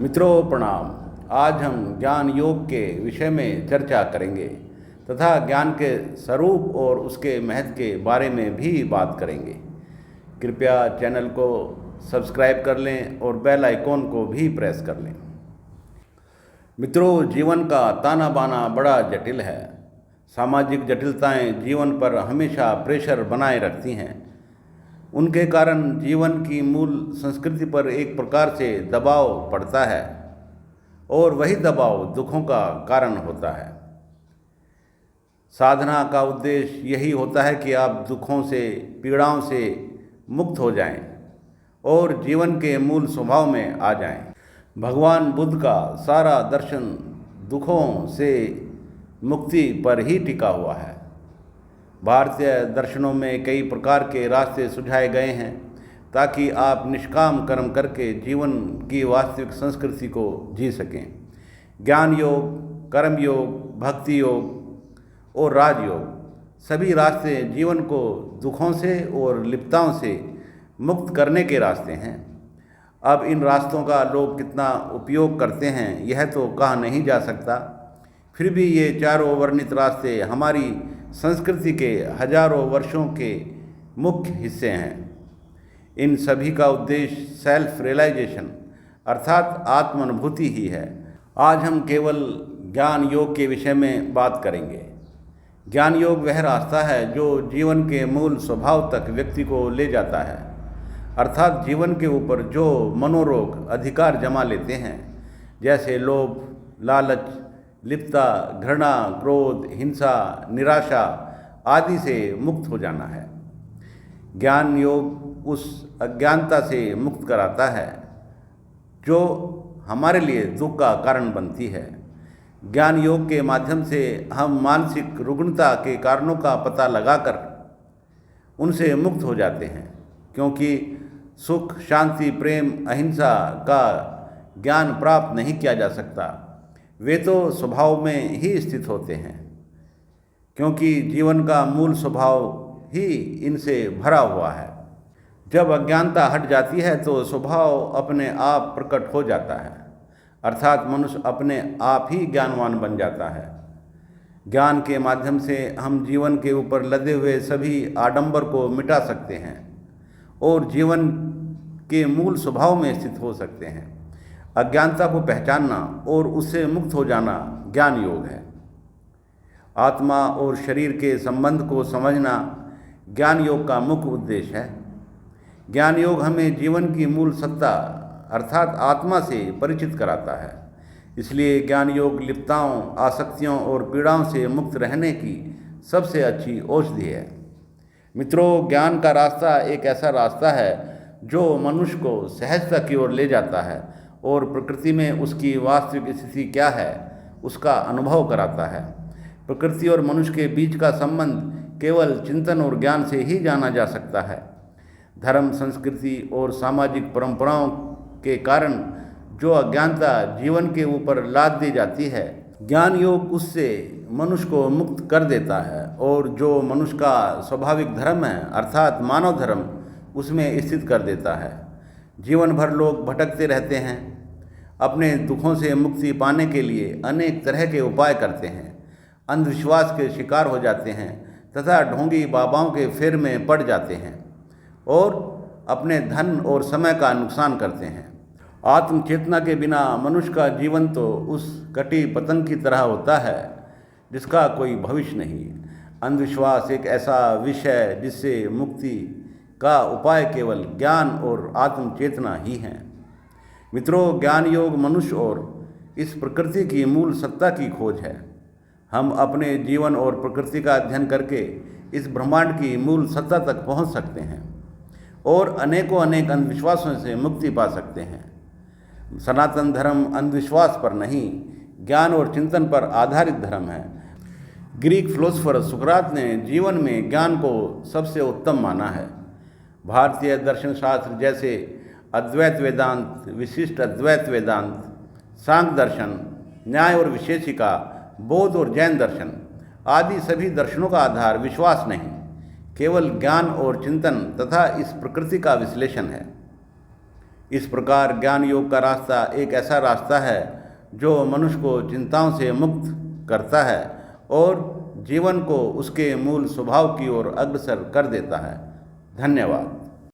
मित्रों प्रणाम। आज हम ज्ञान योग के विषय में चर्चा करेंगे तथा ज्ञान के स्वरूप और उसके महत्व के बारे में भी बात करेंगे। कृपया चैनल को सब्सक्राइब कर लें और बेल आइकॉन को भी प्रेस कर लें। मित्रों, जीवन का ताना बाना बड़ा जटिल है। सामाजिक जटिलताएं जीवन पर हमेशा प्रेशर बनाए रखती हैं। उनके कारण जीवन की मूल संस्कृति पर एक प्रकार से दबाव पड़ता है और वही दबाव दुखों का कारण होता है। साधना का उद्देश्य यही होता है कि आप दुखों से, पीड़ाओं से मुक्त हो जाएं और जीवन के मूल स्वभाव में आ जाएं। भगवान बुद्ध का सारा दर्शन दुखों से मुक्ति पर ही टिका हुआ है। भारतीय दर्शनों में कई प्रकार के रास्ते सुझाए गए हैं ताकि आप निष्काम कर्म करके जीवन की वास्तविक संस्कृति को जी सकें। ज्ञान योग, कर्म योग, भक्ति योग और राजयोग सभी रास्ते जीवन को दुखों से और लिप्तताओं से मुक्त करने के रास्ते हैं। अब इन रास्तों का लोग कितना उपयोग करते हैं यह तो कहा नहीं जा सकता। फिर भी ये चारों वर्णित रास्ते हमारी संस्कृति के हजारों वर्षों के मुख्य हिस्से हैं। इन सभी का उद्देश्य सेल्फ रियलाइजेशन अर्थात आत्मानुभूति ही है। आज हम केवल ज्ञान योग के विषय में बात करेंगे। ज्ञान योग वह रास्ता है जो जीवन के मूल स्वभाव तक व्यक्ति को ले जाता है, अर्थात जीवन के ऊपर जो मनोरोग अधिकार जमा लेते हैं, जैसे लोभ, लालच, लिप्तता, घृणा, क्रोध, हिंसा, निराशा आदि से मुक्त हो जाना है। ज्ञान योग उस अज्ञानता से मुक्त कराता है जो हमारे लिए दुख का कारण बनती है। ज्ञान योग के माध्यम से हम मानसिक रुग्णता के कारणों का पता लगाकर उनसे मुक्त हो जाते हैं, क्योंकि सुख, शांति, प्रेम, अहिंसा का ज्ञान प्राप्त नहीं किया जा सकता। वे तो स्वभाव में ही स्थित होते हैं, क्योंकि जीवन का मूल स्वभाव ही इनसे भरा हुआ है। जब अज्ञानता हट जाती है तो स्वभाव अपने आप प्रकट हो जाता है, अर्थात मनुष्य अपने आप ही ज्ञानवान बन जाता है। ज्ञान के माध्यम से हम जीवन के ऊपर लदे हुए सभी आडंबर को मिटा सकते हैं और जीवन के मूल स्वभाव में स्थित हो सकते हैं। अज्ञानता को पहचानना और उससे मुक्त हो जाना ज्ञान योग है। आत्मा और शरीर के संबंध को समझना ज्ञान योग का मुख्य उद्देश्य है। ज्ञान योग हमें जीवन की मूल सत्ता अर्थात आत्मा से परिचित कराता है। इसलिए ज्ञान योग लिप्तताओं, आसक्तियों और पीड़ाओं से मुक्त रहने की सबसे अच्छी औषधि है। मित्रों, ज्ञान का रास्ता एक ऐसा रास्ता है जो मनुष्य को सहजता की ओर ले जाता है और प्रकृति में उसकी वास्तविक स्थिति क्या है उसका अनुभव कराता है। प्रकृति और मनुष्य के बीच का संबंध केवल चिंतन और ज्ञान से ही जाना जा सकता है। धर्म, संस्कृति और सामाजिक परंपराओं के कारण जो अज्ञानता जीवन के ऊपर लाद दी जाती है, ज्ञान योग उससे मनुष्य को मुक्त कर देता है और जो मनुष्य का स्वाभाविक धर्म है अर्थात मानव धर्म उसमें स्थित कर देता है। जीवन भर लोग भटकते रहते हैं, अपने दुखों से मुक्ति पाने के लिए अनेक तरह के उपाय करते हैं, अंधविश्वास के शिकार हो जाते हैं तथा ढोंगी बाबाओं के फेर में पड़ जाते हैं और अपने धन और समय का नुकसान करते हैं। आत्मचेतना के बिना मनुष्य का जीवन तो उस कटी पतंग की तरह होता है जिसका कोई भविष्य नहीं। अंधविश्वास एक ऐसा विषय है जिससे मुक्ति का उपाय केवल ज्ञान और आत्मचेतना ही है। मित्रों, ज्ञान योग मनुष्य और इस प्रकृति की मूल सत्ता की खोज है। हम अपने जीवन और प्रकृति का अध्ययन करके इस ब्रह्मांड की मूल सत्ता तक पहुंच सकते हैं और अनेकों अनेक अंधविश्वासों से मुक्ति पा सकते हैं। सनातन धर्म अंधविश्वास पर नहीं, ज्ञान और चिंतन पर आधारित धर्म है। ग्रीक फिलोसोफर सुकरात ने जीवन में ज्ञान को सबसे उत्तम माना है। भारतीय दर्शन शास्त्र जैसे अद्वैत वेदांत, विशिष्ट अद्वैत वेदांत, सांख्य दर्शन, न्याय और विशेषिका, बौद्ध और जैन दर्शन आदि सभी दर्शनों का आधार विश्वास नहीं, केवल ज्ञान और चिंतन तथा इस प्रकृति का विश्लेषण है। इस प्रकार ज्ञान योग का रास्ता एक ऐसा रास्ता है जो मनुष्य को चिंताओं से मुक्त करता है और जीवन को उसके मूल स्वभाव की ओर अग्रसर कर देता है। धन्यवाद।